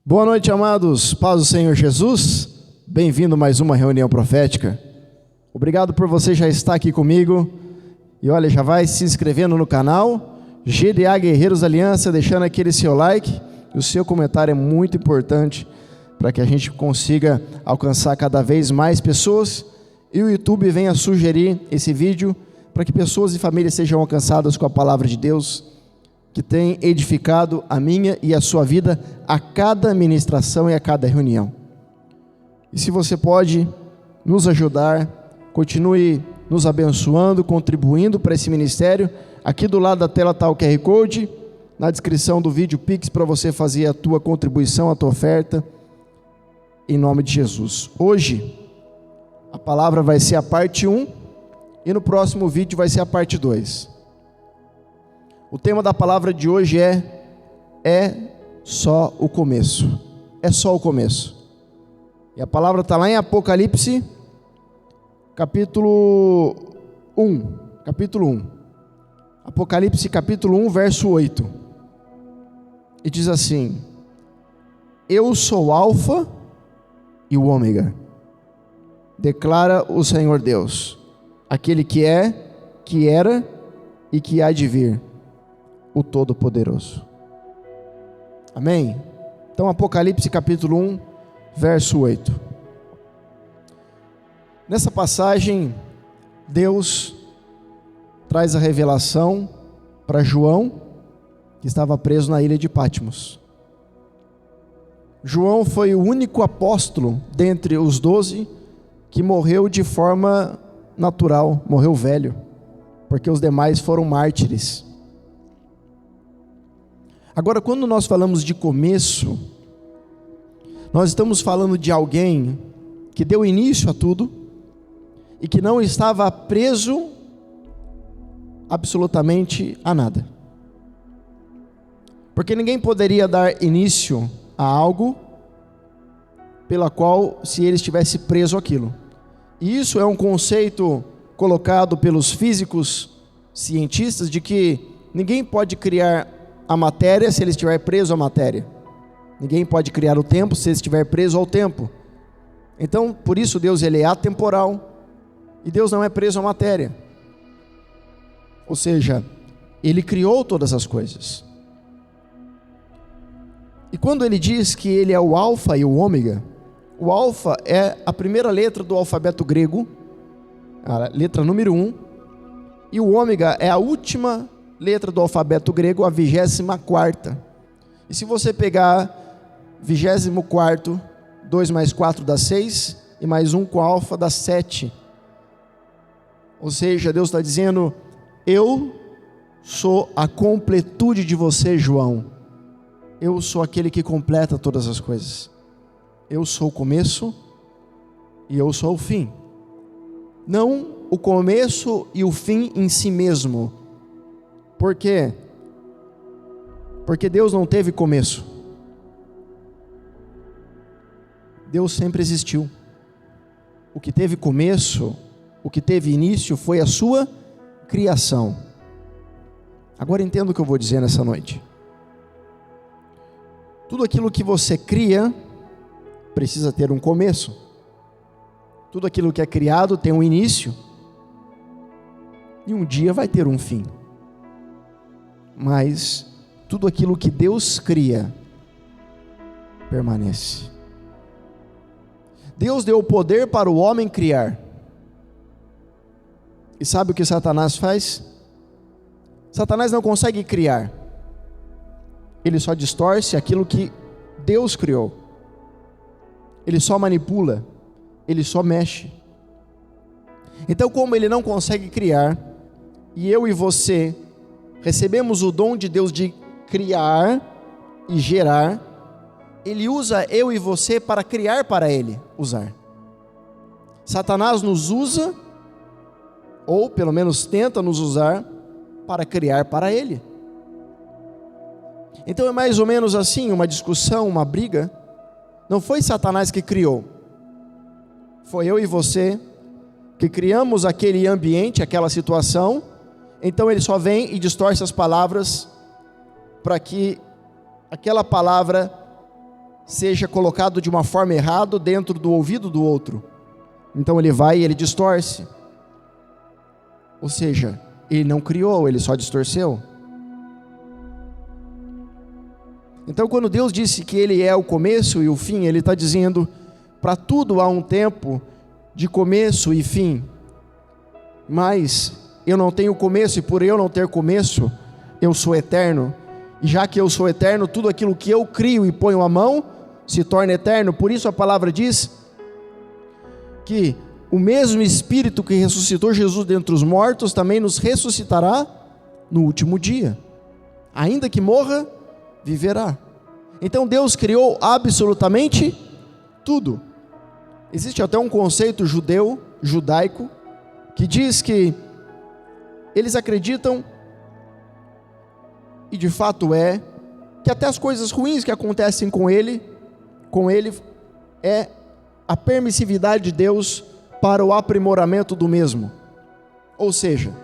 Boa noite, amados. Paz do Senhor Jesus. Bem-vindo a mais uma reunião profética. Obrigado por você já estar aqui comigo. E olha, já vai se inscrevendo no canal GDA Guerreiros Aliança, deixando aquele seu like. E o seu comentário é muito importante para que a gente consiga alcançar cada vez mais pessoas. E o YouTube venha sugerir esse vídeo para que pessoas e famílias sejam alcançadas com a palavra de Deus, que tem edificado a minha e a sua vida a cada ministração e a cada reunião. E se você pode nos ajudar, continue nos abençoando, contribuindo para esse ministério. Aqui do lado da tela está o QR Code, na descrição do vídeo Pix, para você fazer a tua contribuição, a tua oferta, em nome de Jesus. Hoje, a palavra vai ser a parte 1, e no próximo vídeo vai ser a parte 2. O tema da palavra de hoje é só o começo. É só o começo. E a palavra está lá em Apocalipse, capítulo 1. Apocalipse, capítulo 1, verso 8. E diz assim: Eu sou o Alfa e o Ômega, declara o Senhor Deus, aquele que é, que era e que há de vir, o Todo-Poderoso. Amém? Então, Apocalipse capítulo 1, verso 8. Nessa passagem, Deus traz a revelação para João, que estava preso na ilha de Patmos. João foi o único apóstolo dentre os 12 que morreu de forma natural, morreu velho, porque os demais foram mártires. Agora, quando nós falamos de começo, nós estamos falando de alguém que deu início a tudo e que não estava preso absolutamente a nada. Porque ninguém poderia dar início a algo pela qual se ele estivesse preso àquilo. E isso é um conceito colocado pelos físicos cientistas de que ninguém pode criar a matéria se ele estiver preso à matéria. Ninguém pode criar o tempo se ele estiver preso ao tempo. Então, por isso Deus ele é atemporal e Deus não é preso à matéria. Ou seja, ele criou todas as coisas. E quando ele diz que ele é o Alfa e o Ômega, o Alfa é a primeira letra do alfabeto grego, a letra número 1, e o Ômega é a última letra do alfabeto grego, a 24ª. E se você pegar 24º, 2 mais 4 dá 6, e mais 1 com alfa dá 7. Ou seja, Deus está dizendo: eu sou a completude de você, João. Eu sou aquele que completa todas as coisas. Eu sou o começo e eu sou o fim. Não o começo e o fim em si mesmo. Por quê? Porque Deus não teve começo. Deus sempre existiu. O que teve começo, o que teve início foi a sua criação. Agora entenda o que eu vou dizer nessa noite. Tudo aquilo que você cria precisa ter um começo. Tudo aquilo que é criado tem um início. E um dia vai ter um fim. Mas tudo aquilo que Deus cria permanece. Deus deu o poder para o homem criar. E sabe o que Satanás faz? Satanás não consegue criar. Ele só distorce aquilo que Deus criou. Ele só manipula. Ele só mexe. Então, como ele não consegue criar, e eu e você recebemos o dom de Deus de criar e gerar, ele usa eu e você para criar para ele usar. Satanás nos usa, ou pelo menos tenta nos usar, para criar para ele. Então é mais ou menos assim, uma discussão, uma briga. Não foi Satanás que criou, foi eu e você que criamos aquele ambiente, aquela situação. Então ele só vem e distorce as palavras para que aquela palavra seja colocado de uma forma errada dentro do ouvido do outro. Então ele vai e ele distorce. Ou seja, ele não criou, ele só distorceu. Então quando Deus disse que ele é o começo e o fim, ele está dizendo, para tudo há um tempo de começo e fim. Mas eu não tenho começo, e por eu não ter começo, eu sou eterno. E já que eu sou eterno, tudo aquilo que eu crio e ponho a mão, se torna eterno. Por isso a palavra diz que o mesmo Espírito que ressuscitou Jesus dentre os mortos, também nos ressuscitará no último dia. Ainda que morra, viverá. Então Deus criou absolutamente tudo. Existe até um conceito judaico, que diz que eles acreditam, e de fato é, que até as coisas ruins que acontecem com ele é a permissividade de Deus para o aprimoramento do mesmo. Ou seja,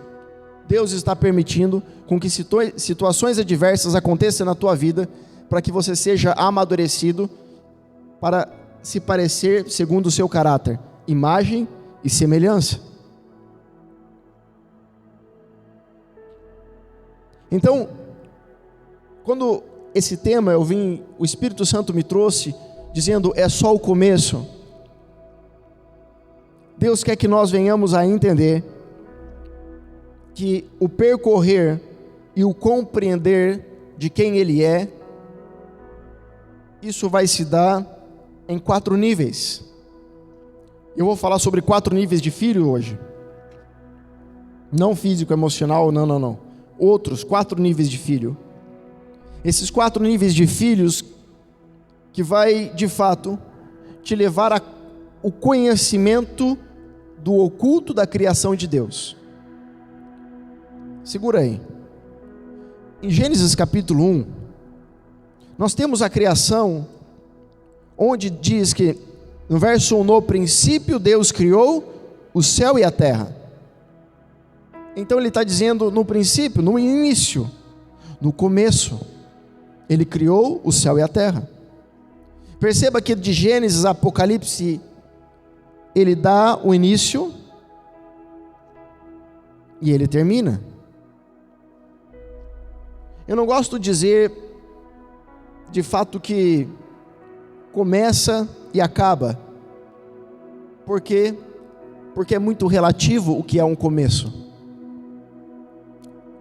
Deus está permitindo com que situações adversas aconteçam na tua vida, para que você seja amadurecido, para se parecer segundo o seu caráter, imagem e semelhança. Então, quando esse tema o Espírito Santo me trouxe, dizendo, é só o começo. Deus quer que nós venhamos a entender que o percorrer e o compreender de quem Ele é, isso vai se dar em 4 níveis. Eu vou falar sobre 4 níveis de filho hoje. Não físico, emocional, não. Outros 4 níveis de filho. Esses 4 níveis de filhos que vai, de fato, te levar ao conhecimento do oculto da criação de Deus. Segura aí. Em Gênesis capítulo 1, nós temos a criação, onde diz que, no verso 1, no princípio Deus criou o céu e a terra. Então ele está dizendo no princípio, no início, no começo, ele criou o céu e a terra. Perceba que de Gênesis a Apocalipse, ele dá o início e ele termina. Eu não gosto de dizer, de fato, que começa e acaba. Por quê? Porque é muito relativo o que é um começo.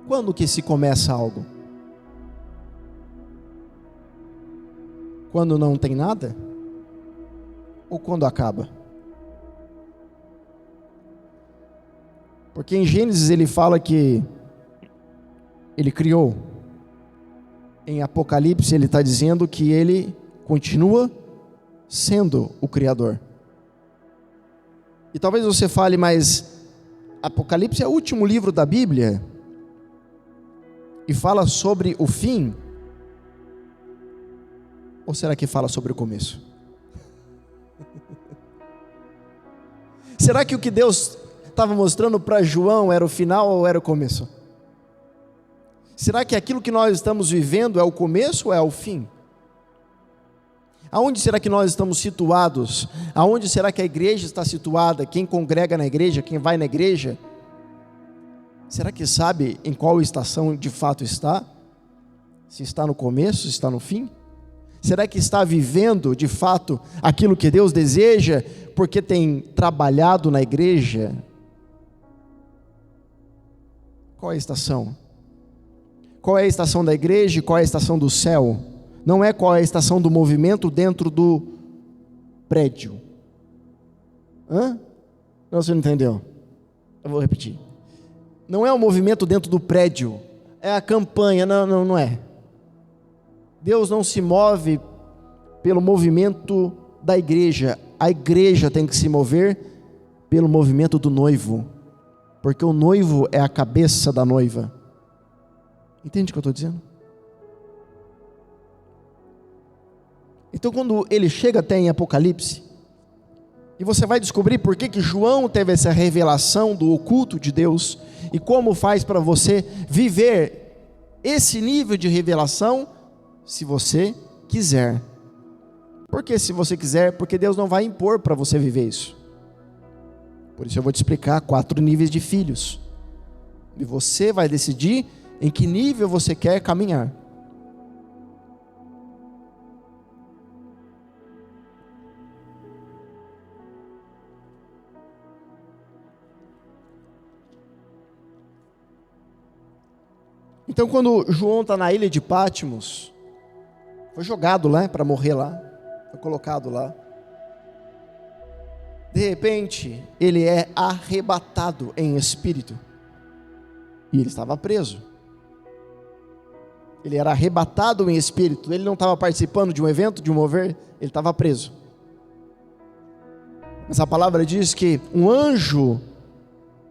Quando que se começa algo? Quando não tem nada? Ou quando acaba? Porque em Gênesis ele fala que ele criou. Em Apocalipse ele está dizendo que ele continua sendo o Criador. E talvez você fale, mas Apocalipse é o último livro da Bíblia e fala sobre o fim? Ou será que fala sobre o começo? Será que o que Deus estava mostrando para João era o final ou era o começo? Será que aquilo que nós estamos vivendo é o começo ou é o fim? Aonde será que nós estamos situados? Aonde será que a igreja está situada? Quem congrega na igreja, quem vai na igreja, será que sabe em qual estação de fato está? Se está no começo, se está no fim? Será que está vivendo de fato aquilo que Deus deseja, porque tem trabalhado na igreja? Qual é a estação? Qual é a estação da igreja e qual é a estação do céu? Não é qual é a estação do movimento dentro do prédio. Não, você não entendeu? Eu vou repetir. Não é o movimento dentro do prédio, é a campanha, não é. Deus não se move pelo movimento da igreja. A igreja tem que se mover pelo movimento do noivo, porque o noivo é a cabeça da noiva. Entende o que eu estou dizendo? Então quando ele chega até em Apocalipse, e você vai descobrir por que João teve essa revelação do oculto de Deus, e como faz para você viver esse nível de revelação, se você quiser. Porque se você quiser, porque Deus não vai impor para você viver isso. Por isso eu vou te explicar 4 níveis de filhos. E você vai decidir em que nível você quer caminhar. Então, quando João está na ilha de Patmos, foi jogado lá para morrer lá, foi colocado lá. De repente, ele é arrebatado em espírito. E ele estava preso. Ele era arrebatado em espírito. Ele não estava participando de um evento, de um mover. Ele estava preso. Mas a palavra diz que um anjo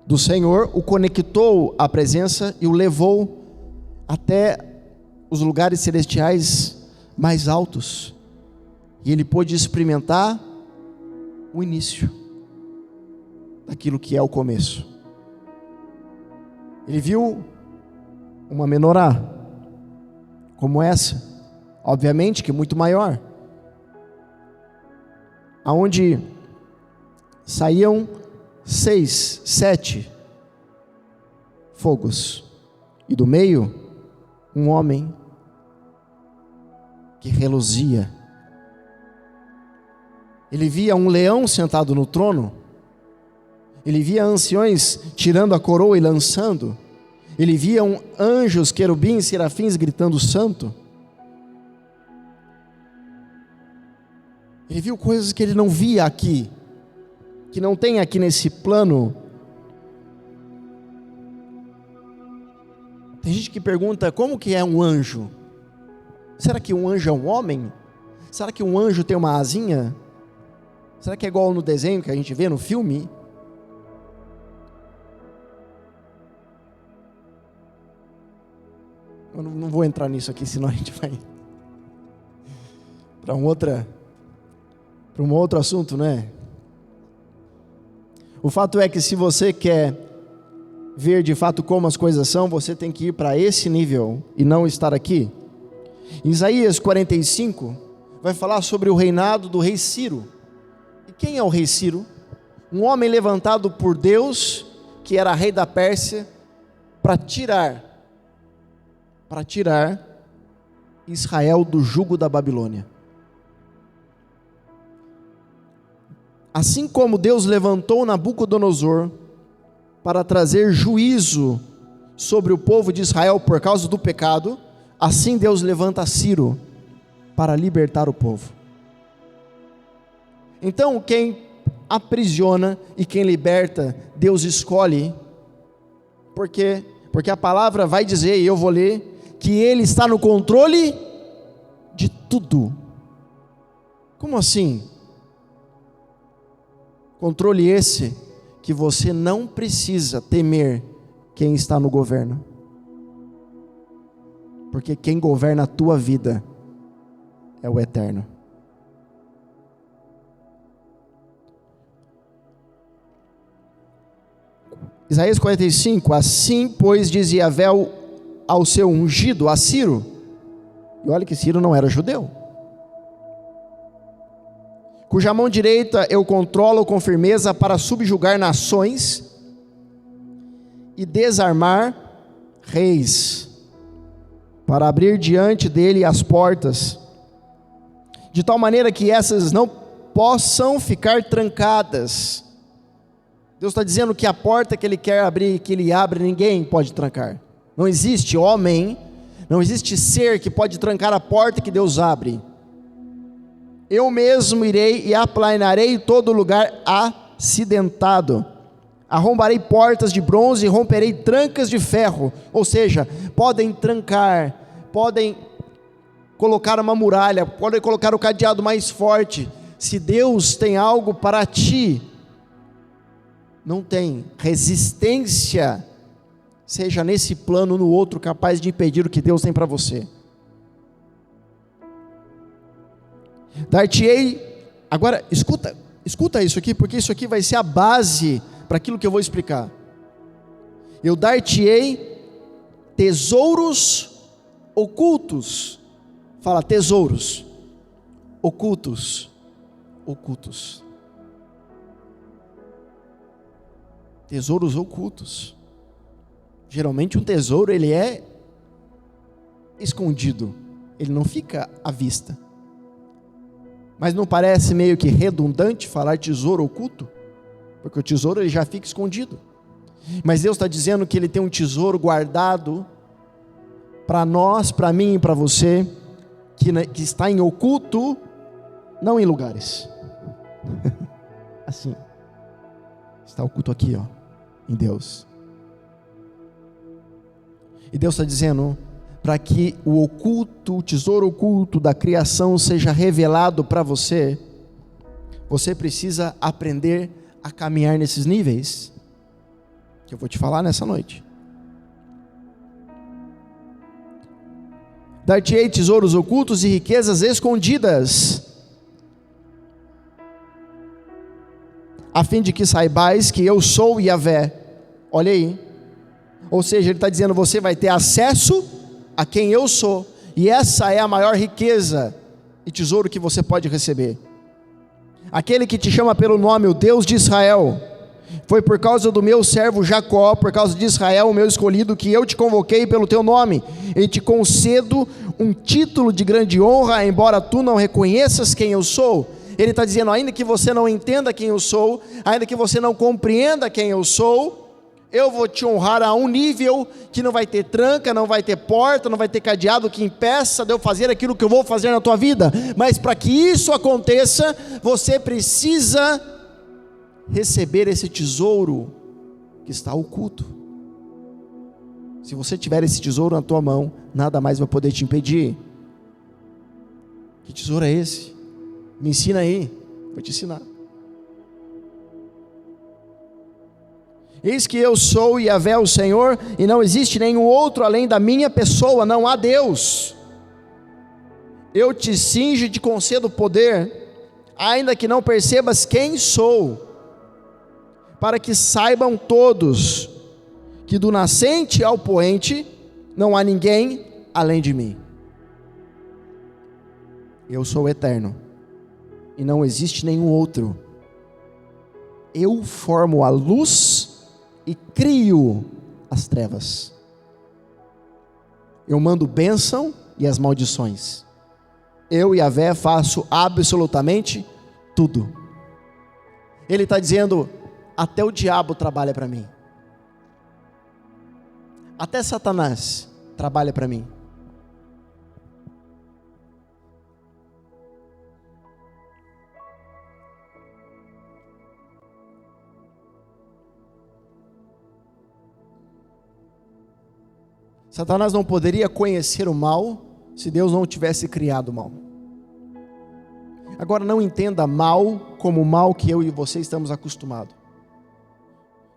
do Senhor o conectou à presença e o levou até os lugares celestiais mais altos. E ele pôde experimentar o início daquilo que é o começo. Ele viu uma menorá como essa, obviamente que muito maior, aonde saíam 6, 7 fogos, e do meio um homem que reluzia. Ele via um leão sentado no trono. Ele via anciões tirando a coroa e lançando. Ele via anjos, querubins, serafins gritando santo. Ele viu coisas que ele não via aqui, que não tem aqui nesse plano. Tem gente que pergunta, como que é um anjo? Será que um anjo é um homem? Será que um anjo tem uma asinha? Será que é igual no desenho que a gente vê no filme? Eu não vou entrar nisso aqui, senão a gente vai para um outro assunto, né? O fato é que se você quer ver de fato como as coisas são, você tem que ir para esse nível e não estar aqui. Em Isaías 45 vai falar sobre o reinado do rei Ciro. E quem é o rei Ciro? Um homem levantado por Deus, que era rei da Pérsia, para tirar Israel do jugo da Babilônia. Assim como Deus levantou Nabucodonosor para trazer juízo sobre o povo de Israel por causa do pecado, assim Deus levanta Ciro para libertar o povo. Então, quem aprisiona e quem liberta, Deus escolhe, porque a palavra vai dizer, e eu vou ler, que Ele está no controle de tudo. Como assim? Controle esse que você não precisa temer quem está no governo, porque quem governa a tua vida é o Eterno. Isaías 45, assim pois diz Yahvé ao seu ungido, a Ciro, e olha que Ciro não era judeu, cuja mão direita eu controlo com firmeza para subjugar nações e desarmar reis, para abrir diante dele as portas, de tal maneira que essas não possam ficar trancadas. Deus está dizendo que a porta que Ele quer abrir, que Ele abre, ninguém pode trancar. Não existe homem, não existe ser que pode trancar a porta que Deus abre. Eu mesmo irei e aplanarei todo lugar acidentado. Arrombarei portas de bronze e romperei trancas de ferro. Ou seja, podem trancar, podem colocar uma muralha, podem colocar o cadeado mais forte. Se Deus tem algo para ti, não tem resistência, seja nesse plano ou no outro, capaz de impedir o que Deus tem para você. Dar-te-ei, agora escuta isso aqui, porque isso aqui vai ser a base para aquilo que eu vou explicar. Eu dar-te-ei tesouros ocultos, fala tesouros ocultos. Ocultos. Tesouros ocultos. Geralmente um tesouro, ele é escondido, ele não fica à vista. Mas não parece meio que redundante falar tesouro oculto? Porque o tesouro ele já fica escondido. Mas Deus está dizendo que Ele tem um tesouro guardado para nós, para mim e para você, que está em oculto, não em lugares. Assim, está oculto aqui, ó, em Deus. E Deus está dizendo para que o oculto, o tesouro oculto da criação seja revelado para você, você precisa aprender a caminhar nesses níveis que eu vou te falar nessa noite. Dar-te-ei tesouros ocultos e riquezas escondidas, a fim de que saibais que eu sou Yahvé. Olha aí, ou seja, ele está dizendo, você vai ter acesso a quem eu sou, e essa é a maior riqueza e tesouro que você pode receber. Aquele que te chama pelo nome, o Deus de Israel, foi por causa do meu servo Jacó, por causa de Israel, o meu escolhido, que eu te convoquei pelo teu nome, e te concedo um título de grande honra, embora tu não reconheças quem eu sou. Ele está dizendo, ainda que você não entenda quem eu sou, ainda que você não compreenda quem eu sou, eu vou te honrar a um nível que não vai ter tranca, não vai ter porta, não vai ter cadeado que impeça de eu fazer aquilo que eu vou fazer na tua vida. Mas para que isso aconteça, você precisa receber esse tesouro que está oculto. Se você tiver esse tesouro na tua mão, nada mais vai poder te impedir. Que tesouro é esse? Me ensina aí, vou te ensinar. Eis que eu sou Yahvé, o Senhor, e não existe nenhum outro além da minha pessoa, não há Deus. Eu te cinjo e te concedo poder, ainda que não percebas quem sou, para que saibam todos, que do nascente ao poente, não há ninguém além de mim. Eu sou eterno, e não existe nenhum outro. Eu formo a luz e crio as trevas. Eu mando bênção e as maldições. Eu, Yahvé, faço absolutamente tudo. Ele está dizendo, até o diabo trabalha para mim. Até Satanás trabalha para mim. Satanás não poderia conhecer o mal se Deus não tivesse criado o mal. Agora não entenda mal como o mal que eu e você estamos acostumados.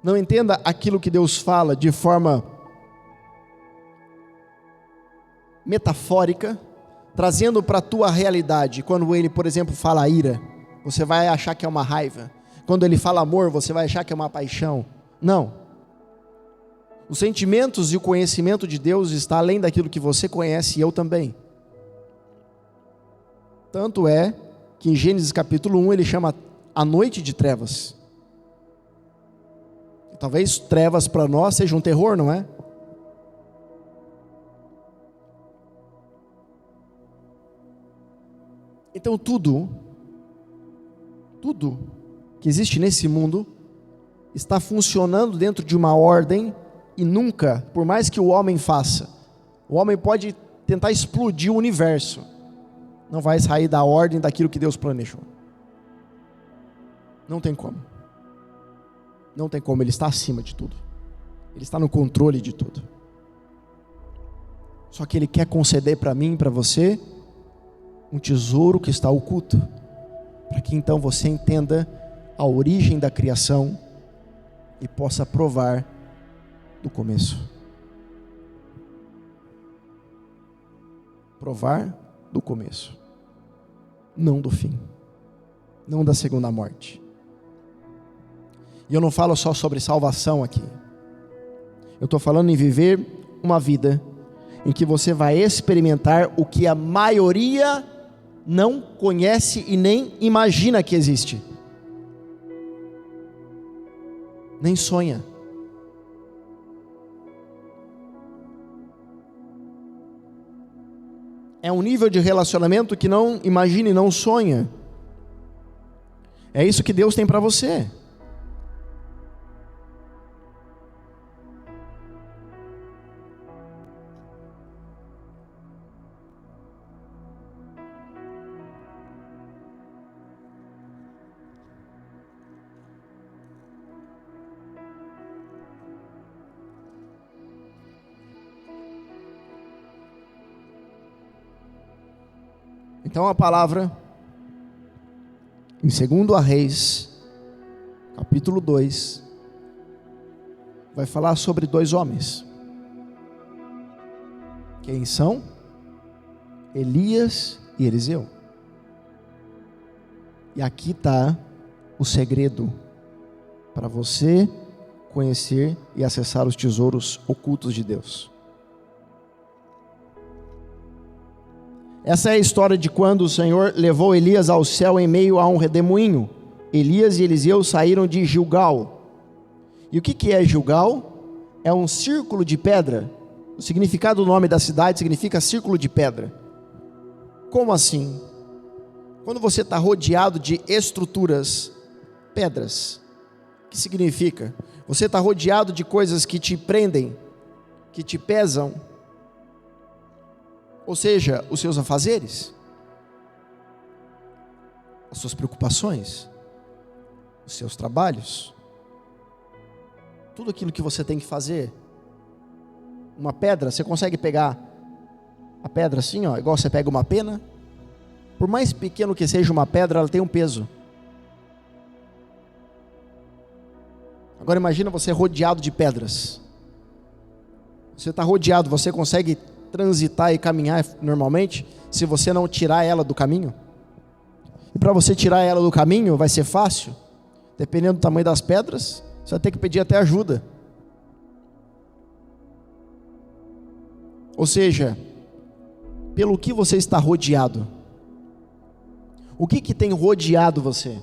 Não entenda aquilo que Deus fala de forma metafórica, trazendo para a tua realidade. Quando Ele, por exemplo, fala ira, você vai achar que é uma raiva. Quando Ele fala amor, você vai achar que é uma paixão. Não. Os sentimentos e o conhecimento de Deus está além daquilo que você conhece e eu também. Tanto é que em Gênesis capítulo 1 ele chama a noite de trevas. E talvez trevas para nós seja um terror, não é? Então tudo que existe nesse mundo está funcionando dentro de uma ordem. E nunca, por mais que o homem faça, o homem pode tentar explodir o universo, não vai sair da ordem daquilo que Deus planejou. Não tem como. Não tem como, Ele está acima de tudo. Ele está no controle de tudo. Só que Ele quer conceder para mim e para você um tesouro que está oculto, para que então você entenda a origem da criação e possa provar do começo. Provar do começo, não do fim, não da segunda morte. E eu não falo só sobre salvação aqui. Eu estou falando em viver uma vida em que você vai experimentar o que a maioria não conhece e nem imagina que existe. Nem sonha. É um nível de relacionamento que não imagina e não sonha. É isso que Deus tem para você. Então a palavra, em 2 Reis, capítulo 2, vai falar sobre 2 homens. Quem são? Elias e Eliseu. E aqui está o segredo para você conhecer e acessar os tesouros ocultos de Deus. Essa é a história de quando o Senhor levou Elias ao céu em meio a um redemoinho. Elias e Eliseu saíram de Gilgal. E o que é Gilgal? É um círculo de pedra. O significado do nome da cidade significa círculo de pedra. Como assim? Quando você está rodeado de estruturas, pedras, o que significa? Você está rodeado de coisas que te prendem, que te pesam, ou seja, os seus afazeres, as suas preocupações, os seus trabalhos, tudo aquilo que você tem que fazer. Uma pedra, você consegue pegar a pedra assim, ó, igual você pega uma pena? Por mais pequeno que seja uma pedra, ela tem um peso. Agora imagina você rodeado de pedras. Você está rodeado, você consegue transitar e caminhar normalmente, se você não tirar ela do caminho? E para você tirar ela do caminho, vai ser fácil? Dependendo do tamanho das pedras, você vai ter que pedir até ajuda. Ou seja, pelo que você está rodeado? O que tem rodeado você?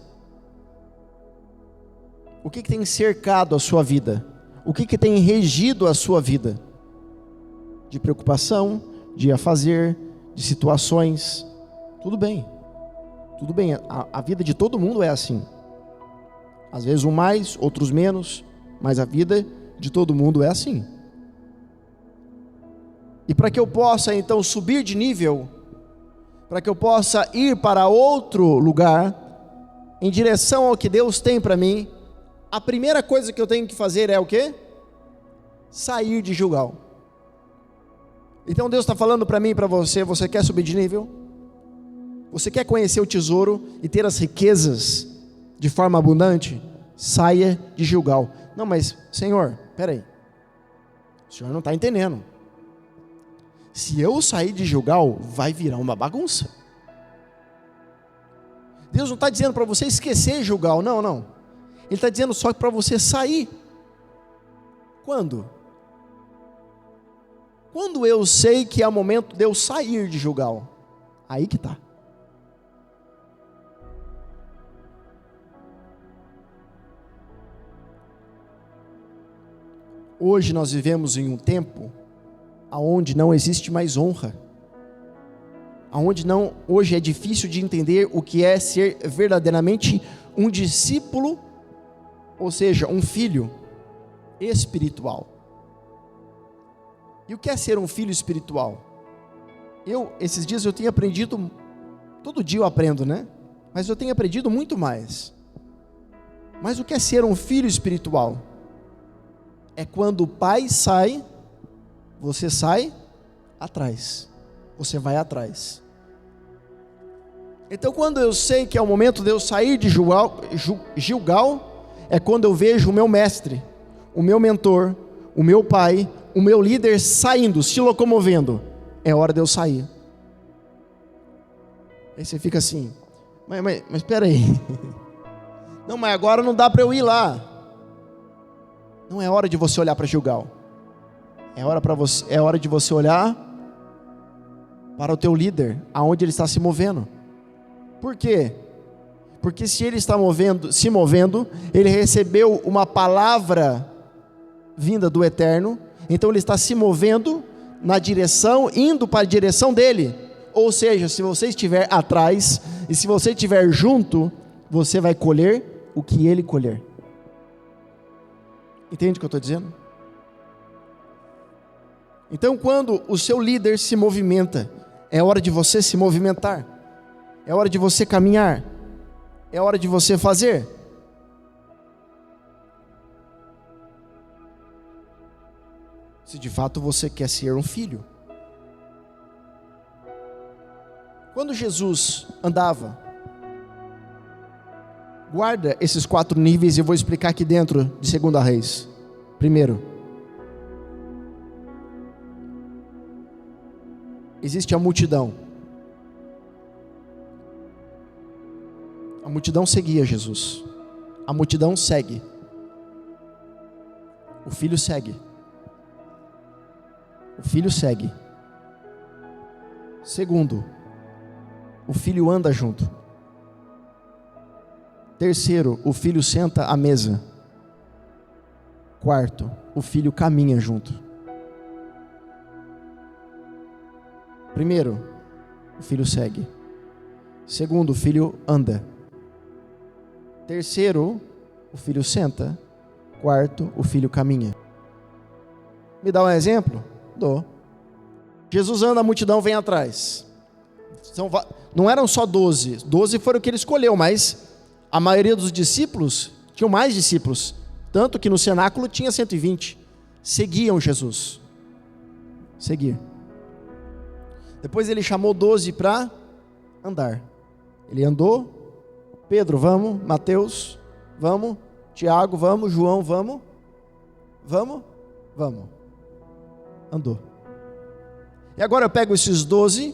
O que tem cercado a sua vida? O que tem regido a sua vida? De preocupação, de afazer, de situações. Tudo bem, a vida de todo mundo é assim. Às vezes um mais, outros menos, mas a vida de todo mundo é assim. E para que eu possa então subir de nível, para que eu possa ir para outro lugar, em direção ao que Deus tem para mim, a primeira coisa que eu tenho que fazer é o quê? Sair de Gilgal. Então Deus está falando para mim e para você: você quer subir de nível? Você quer conhecer o tesouro e ter as riquezas de forma abundante? Saia de Gilgal. Não, mas Senhor, peraí, o Senhor não está entendendo. Se eu sair de Gilgal, vai virar uma bagunça. Deus não está dizendo para você esquecer Gilgal, não. Ele está dizendo só para você sair. Quando? Quando eu sei que é o momento de eu sair de Gilgal? Aí que está. Hoje nós vivemos em um tempo aonde não existe mais honra, hoje é difícil de entender o que é ser verdadeiramente um discípulo, ou seja, um filho espiritual. E o que é ser um filho espiritual? Esses dias eu tenho aprendido, todo dia eu aprendo, né? Mas eu tenho aprendido muito mais. Mas o que é ser um filho espiritual? É quando o pai sai, você sai atrás, você vai atrás. Então quando eu sei que é o momento de eu sair de Gilgal, é quando eu vejo o meu mestre, o meu mentor, o meu pai, o meu líder saindo, se locomovendo. É hora de eu sair. Aí você fica assim, mas espera aí. Não, mas agora não dá para eu ir lá. Não é hora de você olhar para Gilgal. É hora de você olhar para o teu líder, aonde ele está se movendo. Por quê? Porque se ele está se movendo, ele recebeu uma palavra vinda do Eterno, então ele está se movendo na direção, indo para a direção dele. Ou seja, se você estiver atrás e se você estiver junto, você vai colher o que ele colher. Entende o que eu estou dizendo? Então, quando o seu líder se movimenta, é hora de você se movimentar, é hora de você caminhar, é hora de você fazer. Se de fato você quer ser um filho. Quando Jesus andava, guarda esses 4 níveis e eu vou explicar aqui dentro de 2 Reis. Primeiro, existe a multidão. A multidão seguia Jesus. A multidão segue. O filho segue. O filho segue. Segundo, o filho anda junto. Terceiro, o filho senta à mesa. Quarto, o filho caminha junto. Primeiro, o filho segue. Segundo, o filho anda. Terceiro, o filho senta. Quarto, o filho caminha. Me dá um exemplo? Dou. Jesus anda, a multidão vem atrás. Não eram só 12. 12 foram o que ele escolheu, mas a maioria dos discípulos, tinham mais discípulos. Tanto que no cenáculo tinha 120. Seguiam Jesus. Seguir. Depois ele chamou 12 para andar. Ele andou. Pedro, vamos. Mateus, vamos. Tiago, vamos. João, vamos. Vamos. Andou. E agora eu pego esses 12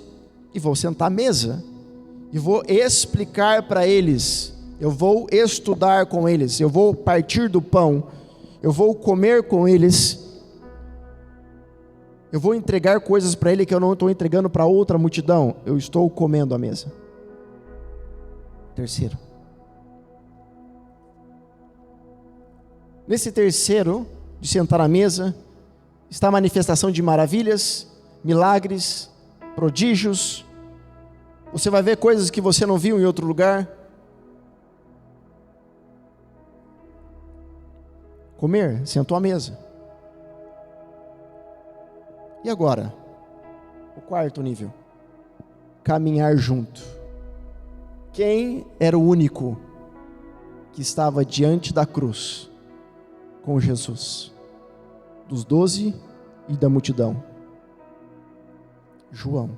e vou sentar à mesa. E vou explicar para eles. Eu vou estudar com eles. Eu vou partir do pão. Eu vou comer com eles. Eu vou entregar coisas para ele que eu não estou entregando para outra multidão. Eu estou comendo à mesa. Terceiro. Nesse terceiro, de sentar à mesa, está a manifestação de maravilhas, milagres, prodígios. Você vai ver coisas que você não viu em outro lugar. Comer, sentou à mesa. E agora? O quarto nível. Caminhar junto. Quem era o único que estava diante da cruz com Jesus? Dos 12 e da multidão. João.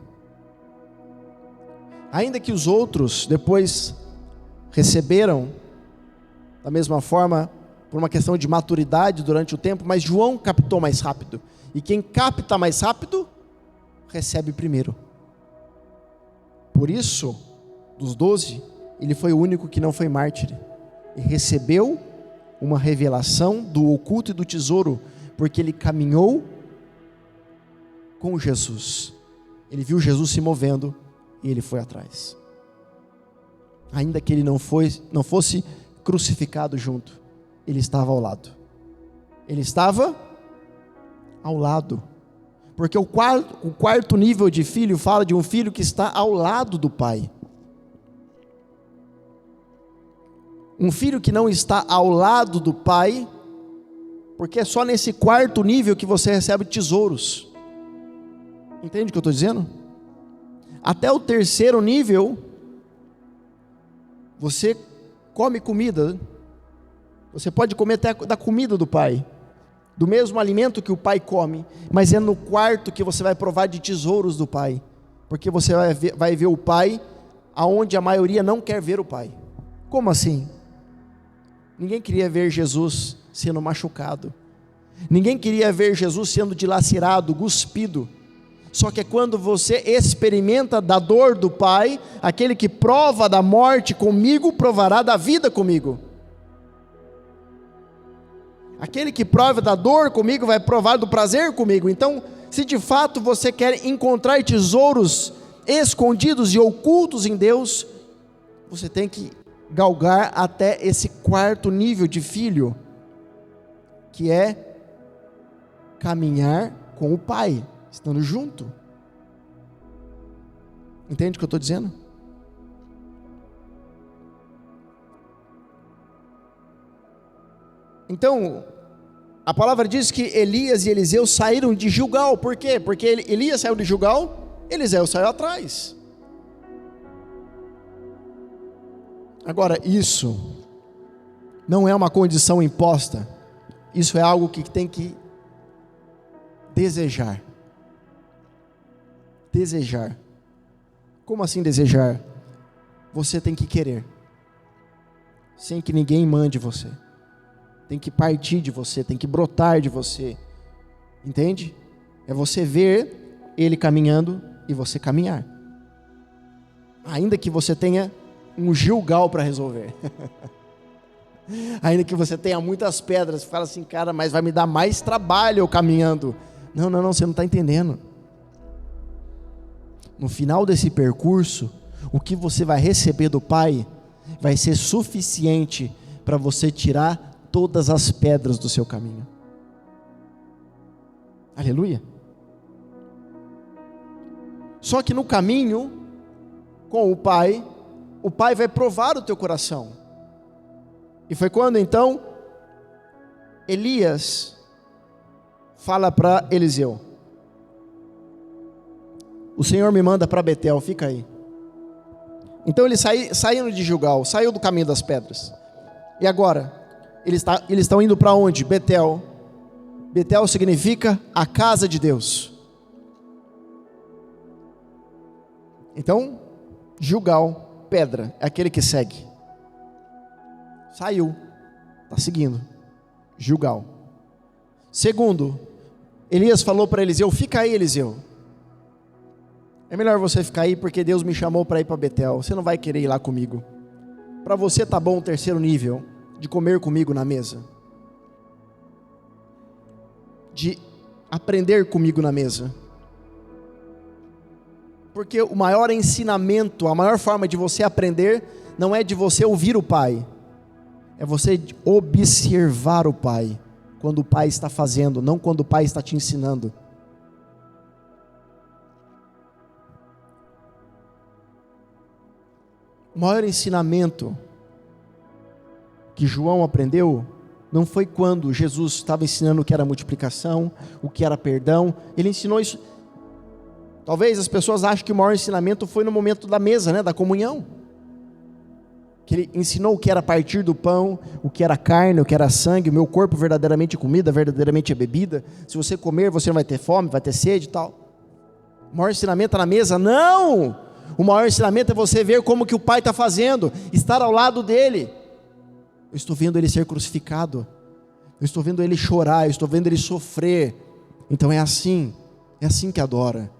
Ainda que os outros depois receberam da mesma forma, por uma questão de maturidade durante o tempo, mas João captou mais rápido. E quem capta mais rápido, recebe primeiro. Por isso, dos 12, ele foi o único que não foi mártir. E recebeu uma revelação do oculto e do tesouro, porque ele caminhou com Jesus. Ele viu Jesus se movendo e ele foi atrás. Ainda que ele não fosse crucificado junto, ele estava ao lado. Ele estava ao lado. Porque o quarto nível de filho fala de um filho que está ao lado do pai. Um filho que não está ao lado do pai, porque é só nesse quarto nível que você recebe tesouros. Entende o que eu estou dizendo? Até o terceiro nível, você come comida. Você pode comer até da comida do pai, do mesmo alimento que o pai come, mas é no quarto que você vai provar de tesouros do pai, porque você vai ver o pai aonde a maioria não quer ver o pai. Como assim? Ninguém queria ver Jesus sendo machucado, ninguém queria ver Jesus sendo dilacerado, cuspido. Só que é quando você experimenta da dor do pai, aquele que prova da morte comigo, provará da vida comigo. Aquele que prova da dor comigo, vai provar do prazer comigo. Então, se de fato você quer encontrar tesouros escondidos e ocultos em Deus, você tem que galgar até esse quarto nível de filho, que é caminhar com o Pai, estando junto. Entende o que eu estou dizendo? Então, a palavra diz que Elias e Eliseu saíram de Gilgal. Por quê? Porque Elias saiu de Gilgal, Eliseu saiu atrás. Agora, isso não é uma condição imposta. Isso é algo que tem que desejar. Desejar. Como assim desejar? Você tem que querer, sem que ninguém mande você. Tem que partir de você, tem que brotar de você. Entende? É você ver ele caminhando e você caminhar. Ainda que você tenha um Gilgal para resolver. Ainda que você tenha muitas pedras, você fala assim, cara, mas vai me dar mais trabalho eu caminhando. Não, você não está entendendo. No final desse percurso, o que você vai receber do Pai vai ser suficiente para você tirar todas as pedras do seu caminho. Aleluia. Só que no caminho com o Pai vai provar o teu coração. E foi quando então Elias fala para Eliseu: o Senhor me manda para Betel, fica aí. Então eles saíram de Gilgal, saiu do caminho das pedras. E agora, eles estão indo para onde? Betel. Betel significa a casa de Deus. Então, Gilgal, pedra, é aquele que segue. Saiu, está seguindo. Gilgal. Segundo, Elias falou para Eliseu: fica aí, Eliseu. É melhor você ficar aí, porque Deus me chamou para ir para Betel. Você não vai querer ir lá comigo. Para você tá bom o terceiro nível, de comer comigo na mesa, de aprender comigo na mesa. Porque o maior ensinamento, a maior forma de você aprender, não é de você ouvir o Pai, é você observar o Pai, quando o Pai está fazendo, não quando o Pai está te ensinando. O maior ensinamento que João aprendeu não foi quando Jesus estava ensinando o que era multiplicação, o que era perdão. Ele ensinou isso. Talvez as pessoas achem que o maior ensinamento foi no momento da mesa, né, da comunhão, que ele ensinou o que era partir do pão, o que era carne, o que era sangue. O meu corpo verdadeiramente é comida, verdadeiramente é bebida. Se você comer, você não vai ter fome, vai ter sede e tal. O maior ensinamento é na mesa? Não! O maior ensinamento é você ver como que o Pai está fazendo, estar ao lado dele. Eu estou vendo ele ser crucificado, eu estou vendo ele chorar, eu estou vendo ele sofrer. Então é assim que adora.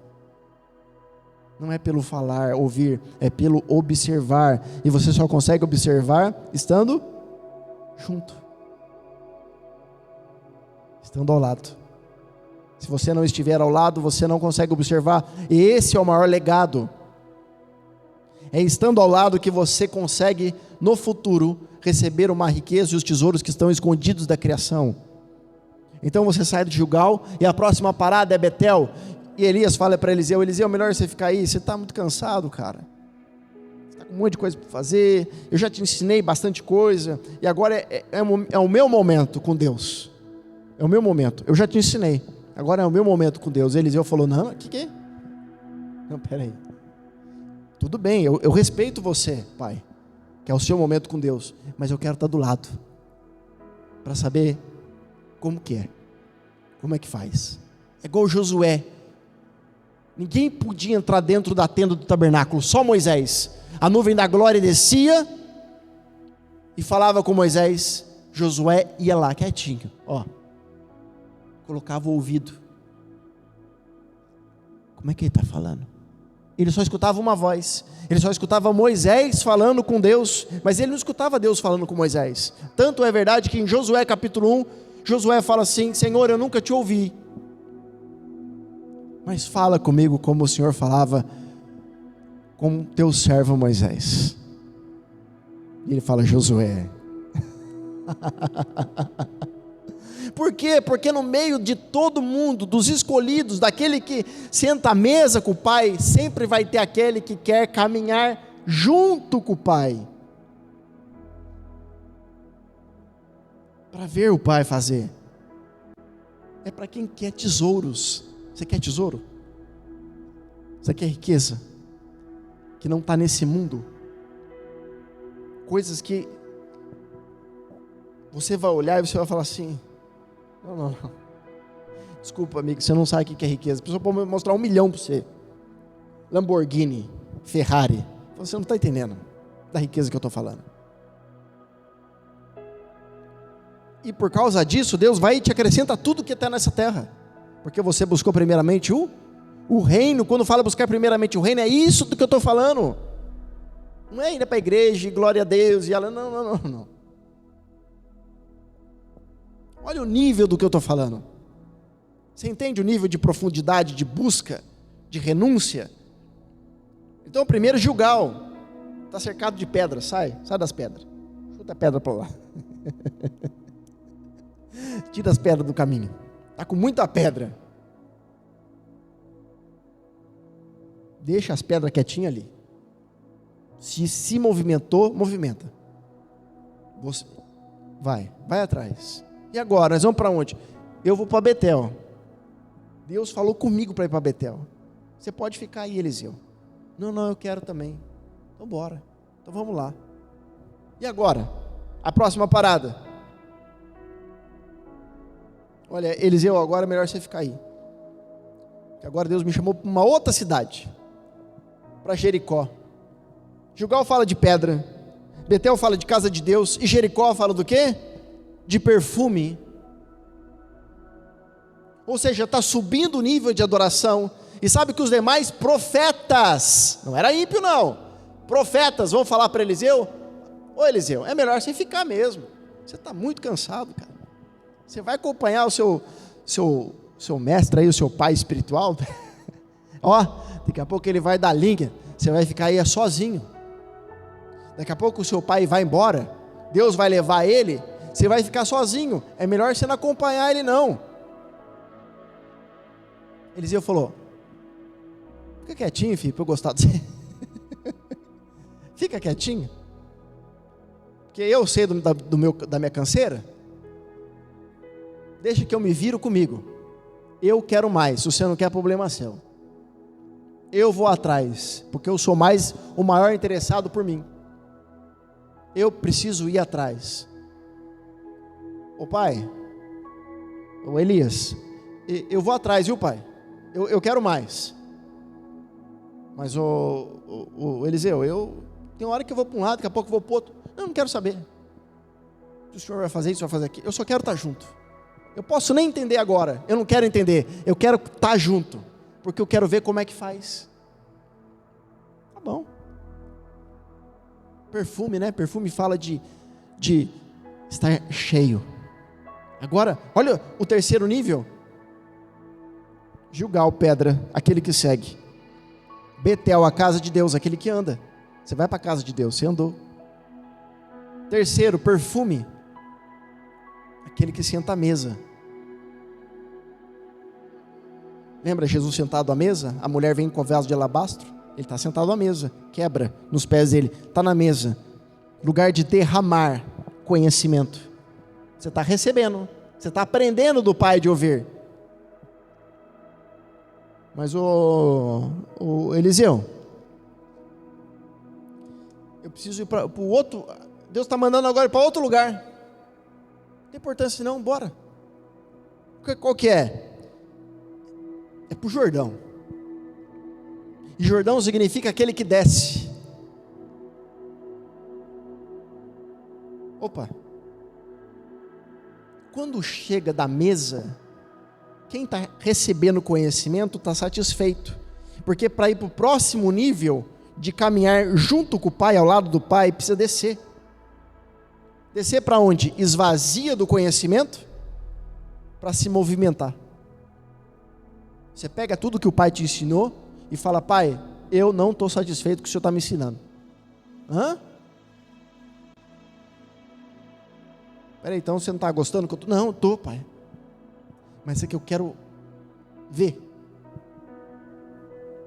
Não é pelo falar, ouvir, é pelo observar. E você só consegue observar estando junto, estando ao lado. Se você não estiver ao lado, você não consegue observar. E esse é o maior legado. É estando ao lado que você consegue, no futuro, receber uma riqueza e os tesouros que estão escondidos da criação. Então você sai de Gilgal e a próxima parada é Betel. E Elias fala para Eliseu: Eliseu, melhor você ficar aí, você está muito cansado, cara. Você está com um monte de coisa para fazer, eu já te ensinei bastante coisa, e agora é o meu momento com Deus. É o meu momento, eu já te ensinei, agora é o meu momento com Deus. Eliseu falou: não, o que é? Não, peraí. Tudo bem, eu respeito você, pai, que é o seu momento com Deus, mas eu quero estar do lado, para saber como que é, como é que faz. É igual Josué. Ninguém podia entrar dentro da tenda do tabernáculo, só Moisés. A nuvem da glória descia e falava com Moisés. Josué ia lá quietinho, ó, colocava o ouvido. Como é que ele está falando? Ele só escutava uma voz, ele só escutava Moisés falando com Deus, mas ele não escutava Deus falando com Moisés. Tanto é verdade que em Josué capítulo 1, Josué fala assim: Senhor, eu nunca te ouvi, mas fala comigo como o Senhor falava com teu servo Moisés. E ele fala: Josué. Por quê? Porque no meio de todo mundo, dos escolhidos, daquele que senta à mesa com o Pai, sempre vai ter aquele que quer caminhar junto com o Pai, para ver o Pai fazer. É para quem quer tesouros. Você quer tesouro? Você quer riqueza? Que não está nesse mundo. Coisas que você vai olhar e você vai falar assim: não. Desculpa, amigo, você não sabe o que é riqueza. A pessoa pode mostrar 1 milhão para você. Lamborghini, Ferrari. Você não está entendendo da riqueza que eu estou falando. E por causa disso, Deus vai e te acrescenta tudo que está nessa terra. Porque você buscou primeiramente o reino. Quando fala buscar primeiramente o reino, é isso do que eu estou falando. Não é ir para a igreja e glória a Deus. Não. Olha o nível do que eu estou falando. Você entende o nível de profundidade, de busca, de renúncia? Então, primeiro, Gilgal. Está cercado de pedras. Sai das pedras. Chuta a pedra para lá. Tira as pedras do caminho. Está com muita pedra. Deixa as pedras quietinhas ali. Se movimentou, movimenta. Você vai atrás. E agora, nós vamos para onde? Eu vou para Betel. Deus falou comigo para ir para Betel. Você pode ficar aí, Eliseu. Não, eu quero também. Então bora. Então vamos lá. E agora? A próxima parada. Olha, Eliseu, agora é melhor você ficar aí. Porque agora Deus me chamou para uma outra cidade. Para Jericó. Gilgal fala de pedra. Betel fala de casa de Deus. E Jericó fala do quê? De perfume. Ou seja, está subindo o nível de adoração. E sabe que os demais profetas, não era ímpio não, profetas vão falar para Eliseu: ô Eliseu, é melhor você ficar mesmo. Você está muito cansado, cara. Você vai acompanhar o seu mestre aí, o seu pai espiritual. Ó, daqui a pouco ele vai dar linha. Você vai ficar aí sozinho. Daqui a pouco o seu pai vai embora. Deus vai levar ele. Você vai ficar sozinho. É melhor você não acompanhar ele não. Eliseu falou: fica quietinho, filho, para eu gostar de você. Fica quietinho. Porque eu sei da minha canseira. Deixa que eu me viro comigo. Eu quero mais. Se você não quer, problema seu. Eu vou atrás, porque eu sou o maior interessado por mim. Eu preciso ir atrás. Ô pai, ô Elias, eu vou atrás, viu pai? Eu quero mais. Mas o Eliseu, tem uma hora que eu vou para um lado, daqui a pouco eu vou para o outro. Não quero saber. Se o senhor vai fazer isso, vai fazer aquilo. Eu só quero estar junto. Eu posso nem entender agora. Eu não quero entender. Eu quero estar junto. Porque eu quero ver como é que faz. Tá bom. Perfume, né? Perfume fala de estar cheio. Agora, olha o terceiro nível. Gilgal, pedra, aquele que segue. Betel, a casa de Deus, aquele que anda. Você vai para a casa de Deus, você andou. Terceiro, perfume, aquele que senta à mesa. Lembra Jesus sentado à mesa? A mulher vem com vaso de alabastro. Ele está sentado à mesa, quebra nos pés dele, está na mesa. Lugar de derramar conhecimento. Você está recebendo, você está aprendendo do Pai de ouvir. Mas o Eliseu, eu preciso ir para o outro. Deus está mandando agora para outro lugar. Não tem importância não, bora. Qual que é? É para o Jordão. E Jordão significa aquele que desce. Opa. Quando chega da mesa, quem está recebendo conhecimento está satisfeito. Porque para ir para o próximo nível de caminhar junto com o Pai, ao lado do Pai, precisa descer. Descer para onde? Esvazia do conhecimento para se movimentar. Você pega tudo que o Pai te ensinou e fala: Pai, eu não estou satisfeito com o que o Senhor está me ensinando. Hã? Peraí, então você não está gostando que eu tô? Não, eu estou, pai. Mas é que eu quero ver.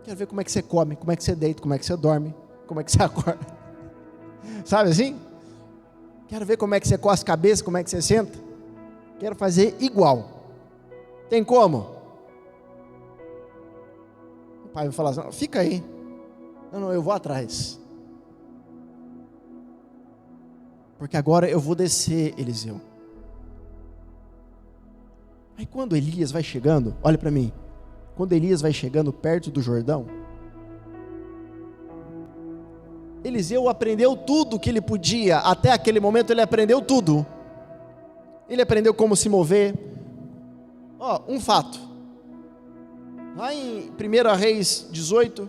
Quero ver como é que você come, como é que você deita, como é que você dorme, como é que você acorda. Sabe assim? Quero ver como é que você coça a cabeça, como é que você senta. Quero fazer igual. Tem como? O pai vai falar assim, fica aí. Não, eu vou atrás. Porque agora eu vou descer, Eliseu. Aí quando Elias vai chegando, olha para mim. Quando Elias vai chegando perto do Jordão, Eliseu aprendeu tudo que ele podia. Até aquele momento ele aprendeu tudo. Ele aprendeu como se mover. Um fato. Lá em 1 Reis 18,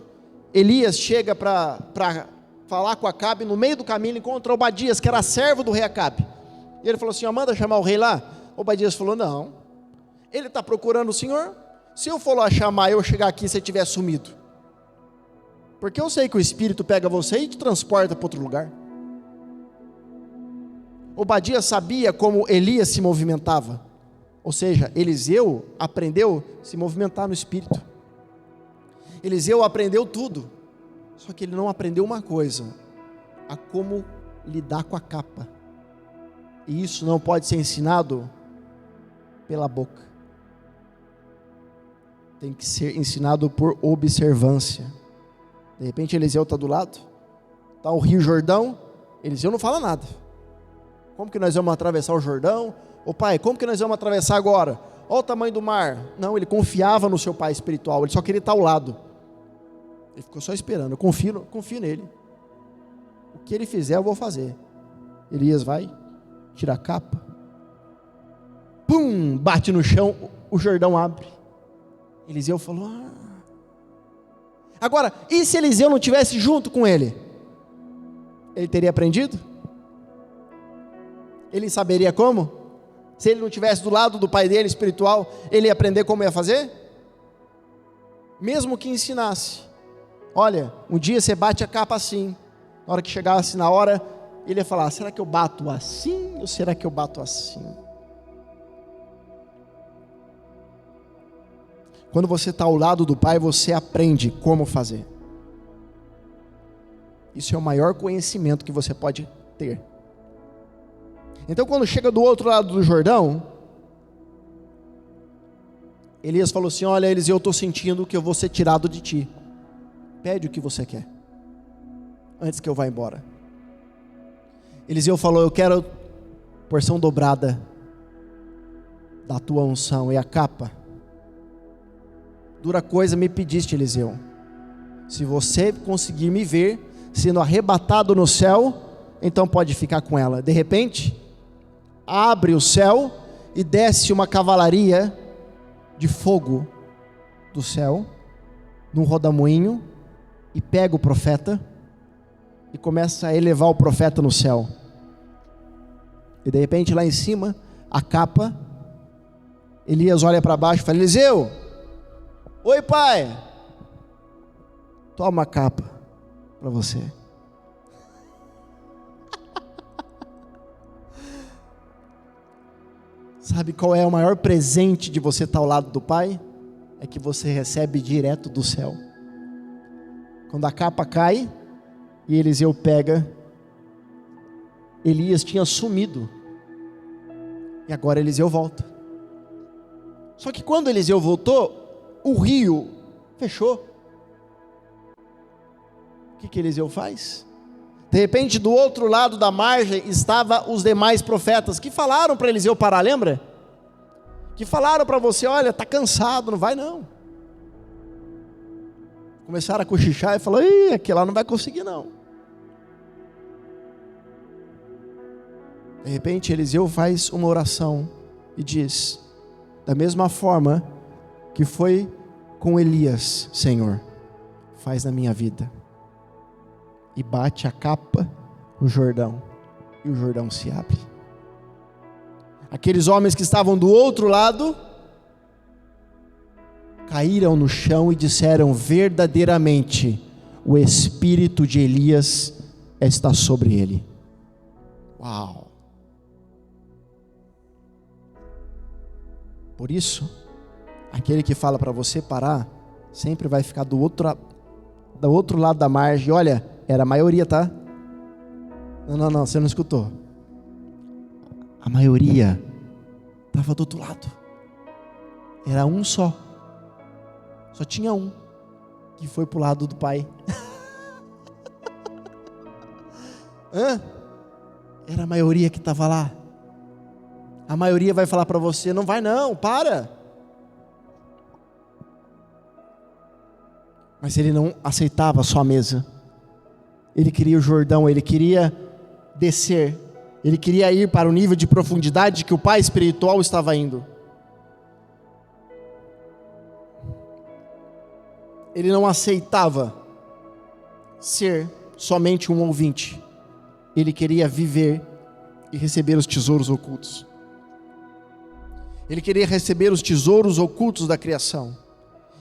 Elias chega para falar com Acabe. No meio do caminho ele encontra Obadias, que era servo do rei Acabe. E ele falou assim, manda chamar o rei lá. Obadias falou, não. Ele está procurando o Senhor. Se eu for lá chamar, eu chegar aqui e você tiver sumido. Porque eu sei que o Espírito pega você e te transporta para outro lugar. Obadias sabia como Elias se movimentava. Ou seja, Eliseu aprendeu a se movimentar no Espírito. Eliseu aprendeu tudo. Só que ele não aprendeu uma coisa: a como lidar com a capa. E isso não pode ser ensinado pela boca. Tem que ser ensinado por observância. De repente Eliseu está do lado, está o Rio Jordão, Eliseu não fala nada. Como que nós vamos atravessar o Jordão? Ô pai, como que nós vamos atravessar agora? Olha o tamanho do mar. Não, ele confiava no seu pai espiritual, ele só queria estar ao lado. Ele ficou só esperando, eu confio nele. O que ele fizer eu vou fazer. Elias vai, tira a capa, pum, bate no chão, o Jordão abre. Eliseu falou, Agora, e se Eliseu não tivesse junto com ele? Ele teria aprendido? Ele saberia como? Se ele não tivesse do lado do pai dele espiritual, ele ia aprender como ia fazer? Mesmo que ensinasse. Olha, um dia você bate a capa assim. Na hora que chegasse na hora, ele ia falar, será que eu bato assim ou será que eu bato assim? Quando você está ao lado do pai, você aprende como fazer. Isso é o maior conhecimento que você pode ter. Então quando chega do outro lado do Jordão, Elias falou assim, olha Eliseu, eu estou sentindo que eu vou ser tirado de ti. Pede o que você quer, antes que eu vá embora. Eliseu falou, eu quero porção dobrada da tua unção. E a capa, dura coisa me pediste, Eliseu. Se você conseguir me ver sendo arrebatado no céu, então pode ficar com ela. De repente, abre o céu e desce uma cavalaria de fogo do céu, num rodamuinho, e pega o profeta e começa a elevar o profeta no céu. E de repente lá em cima, a capa, Elias olha para baixo e fala, Eliseu, oi pai, toma a capa para você. Sabe qual é o maior presente de você estar ao lado do pai? É que você recebe direto do céu. Quando a capa cai e Eliseu pega, Elias tinha sumido e agora Eliseu volta. Só que quando Eliseu voltou, o rio fechou. O que Eliseu faz? De repente, do outro lado da margem estavam os demais profetas que falaram para Eliseu parar, lembra? Que falaram para você, olha, está cansado, não vai não. Começaram a cochichar e falaram, aquele lá não vai conseguir não. De repente, Eliseu faz uma oração e diz, da mesma forma que foi com Elias, Senhor, faz na minha vida. E bate a capa no Jordão, e o Jordão se abre. Aqueles homens que estavam do outro lado, caíram no chão e disseram, verdadeiramente, o espírito de Elias está sobre ele. Uau! Por isso, aquele que fala para você parar, sempre vai ficar do outro lado da margem. Olha, era a maioria, tá? Não, você não escutou. A maioria estava do outro lado. Era um só. Só tinha um que foi pro lado do pai. Era a maioria que estava lá. A maioria vai falar para você: não vai não, para. Mas ele não aceitava só a mesa. Ele queria o Jordão, ele queria descer. Ele queria ir para o nível de profundidade que o pai espiritual estava indo. Ele não aceitava ser somente um ouvinte. Ele queria viver e receber os tesouros ocultos. Ele queria receber os tesouros ocultos da criação.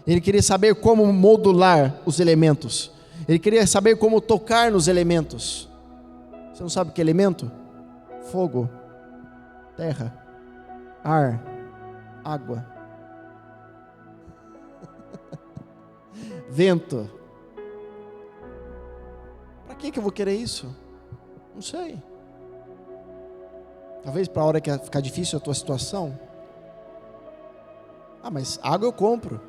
Ele queria saber como modular os elementos. Ele queria saber como tocar nos elementos. Você não sabe o que é elemento? Fogo, terra, ar, água, vento. Para que eu vou querer isso? Não sei. Talvez para a hora que ficar difícil a tua situação. Mas água eu compro.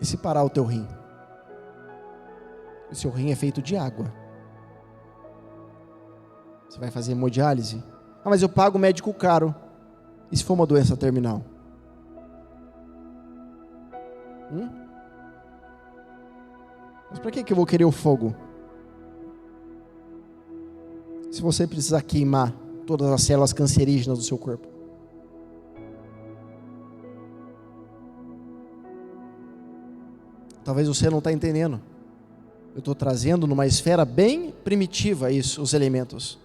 E se parar o teu rim? O seu rim é feito de água. Você vai fazer hemodiálise? Mas eu pago médico caro. E se for uma doença terminal? Mas para que eu vou querer o fogo? Se você precisar queimar todas as células cancerígenas do seu corpo. Talvez você não está entendendo. Eu estou trazendo numa esfera bem primitiva isso, os elementos.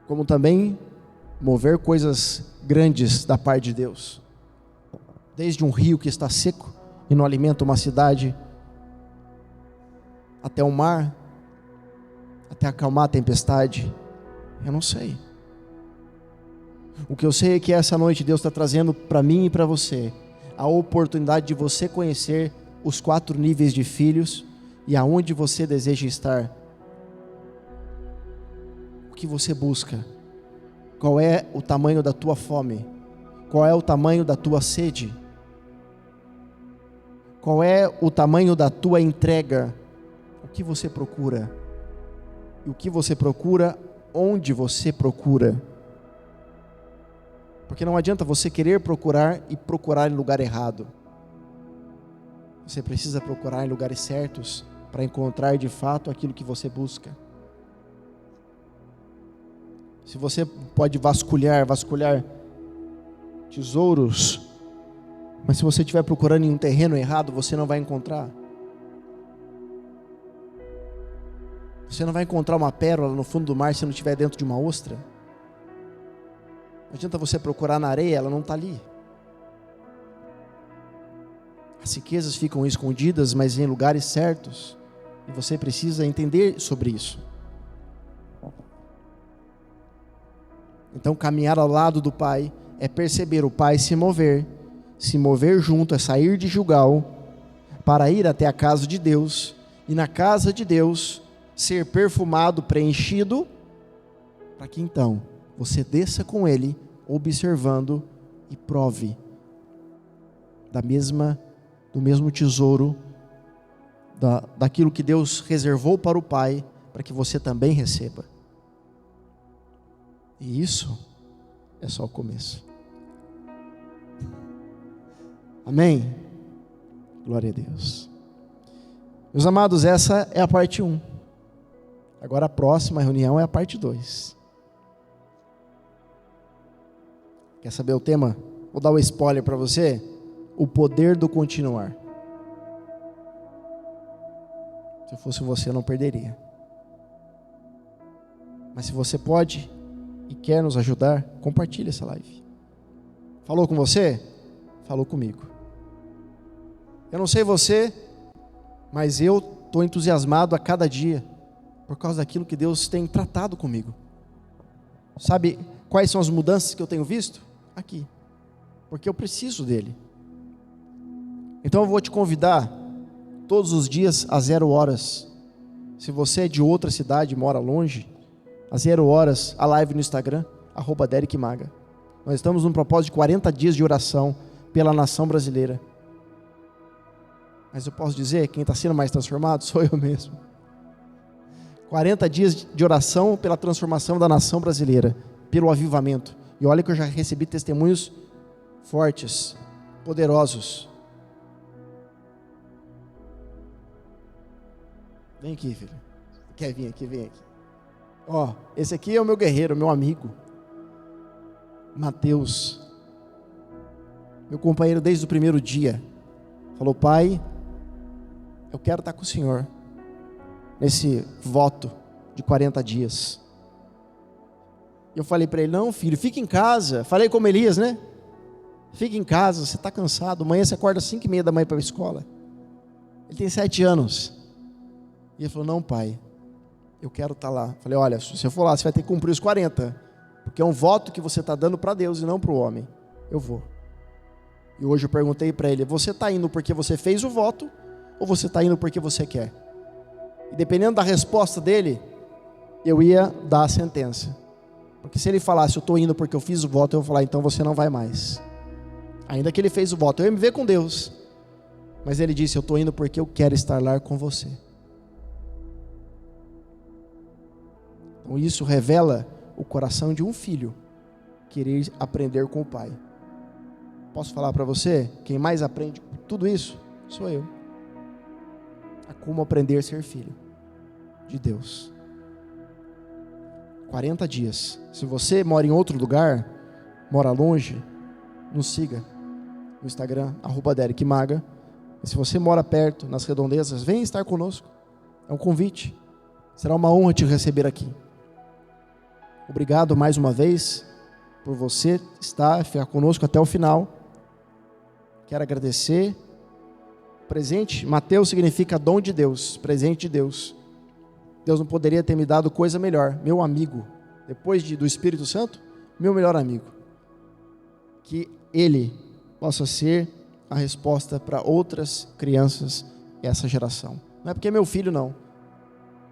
Como também mover coisas grandes da parte de Deus. Desde um rio que está seco e não alimenta uma cidade, até o mar, até acalmar a tempestade. Eu não sei. O que eu sei é que essa noite Deus está trazendo para mim e para você a oportunidade de você conhecer os 4 níveis de filhos e aonde você deseja estar. O que você busca? Qual é o tamanho da tua fome? Qual é o tamanho da tua sede? Qual é o tamanho da tua entrega? O que você procura? E o que você procura, onde você procura? Porque não adianta você querer procurar e procurar em lugar errado. Você precisa procurar em lugares certos para encontrar de fato aquilo que você busca. Se você pode vasculhar tesouros, mas se você estiver procurando em um terreno errado, você não vai encontrar. Você não vai encontrar uma pérola no fundo do mar se não estiver dentro de uma ostra. Não adianta você procurar na areia, ela não está ali. As riquezas ficam escondidas, mas em lugares certos. E você precisa entender sobre isso. Então, caminhar ao lado do Pai é perceber o Pai se mover junto, é sair de Gilgal para ir até a casa de Deus, e na casa de Deus ser perfumado, preenchido, para que então você desça com Ele, observando e prove do mesmo tesouro, daquilo que Deus reservou para o Pai, para que você também receba. E isso é só o começo. Amém? Glória a Deus. Meus amados, essa é a parte 1. Agora a próxima reunião é a parte 2. Quer saber o tema? Vou dar um spoiler para você. O poder do continuar. Se eu fosse você, eu não perderia. Mas se você pode e quer nos ajudar, compartilhe essa live. Falou com você? Falou comigo. Eu não sei você, mas eu estou entusiasmado a cada dia por causa daquilo que Deus tem tratado comigo. Sabe quais são as mudanças que eu tenho visto? Aqui, porque eu preciso dele. Então eu vou te convidar todos os dias às 0 horas. Se você é de outra cidade, mora longe, às 0 horas, a live no Instagram, @DerikMaga. Nós estamos num propósito de 40 dias de oração pela nação brasileira. Mas eu posso dizer, quem está sendo mais transformado sou eu mesmo. 40 dias de oração pela transformação da nação brasileira, pelo avivamento. E olha que eu já recebi testemunhos fortes, poderosos. Vem aqui, filho. Quer vir aqui? Vem aqui. Ó, esse aqui é o meu guerreiro, meu amigo. Mateus. Meu companheiro desde o primeiro dia. Falou: pai, eu quero estar com o Senhor nesse voto de 40 dias. Eu falei para ele: não, filho, fica em casa. Falei como Elias, né? Fica em casa, você está cansado. Amanhã você acorda às 5:30 da manhã para a escola. Ele tem 7 anos. E ele falou: não, pai, eu quero estar lá. Falei: olha, se você for lá, você vai ter que cumprir os 40. Porque é um voto que você está dando para Deus e não para o homem. Eu vou. E hoje eu perguntei para ele: você está indo porque você fez o voto? Ou você está indo porque você quer? E dependendo da resposta dele, eu ia dar a sentença. Porque se ele falasse: eu estou indo porque eu fiz o voto, eu vou falar: então você não vai mais. Ainda que ele fez o voto, eu ia me ver com Deus. Mas ele disse: eu estou indo porque eu quero estar lá com você. Então isso revela o coração de um filho querer aprender com o pai. Posso falar para você, quem mais aprende tudo isso sou eu. A como aprender a ser filho de Deus. 40 dias. Se você mora em outro lugar, mora longe, nos siga no Instagram, @DerikMaga. E se você mora perto, nas redondezas, vem estar conosco. É um convite. Será uma honra te receber aqui. Obrigado mais uma vez por você ficar conosco até o final. Quero agradecer. Presente, Mateus significa dom de Deus, presente de Deus. Deus não poderia ter me dado coisa melhor. Meu amigo, depois do Espírito Santo, meu melhor amigo. Que Ele possa ser a resposta para outras crianças dessa geração. Não é porque é meu filho, não.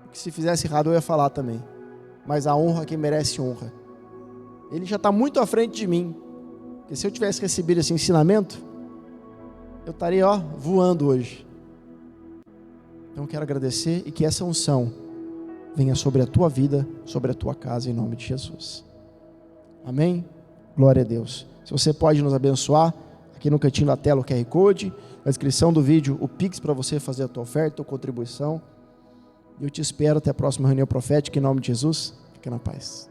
Porque se fizesse errado eu ia falar também. Mas a honra quem merece honra. Ele já está muito à frente de mim. Porque se eu tivesse recebido esse ensinamento, eu estaria voando hoje. Então eu quero agradecer e que essa unção venha sobre a tua vida, sobre a tua casa, em nome de Jesus. Amém? Glória a Deus. Se você pode nos abençoar, aqui no cantinho da tela o QR Code, na descrição do vídeo o Pix para você fazer a tua oferta ou contribuição. Eu te espero até a próxima reunião profética, em nome de Jesus. Fique na paz.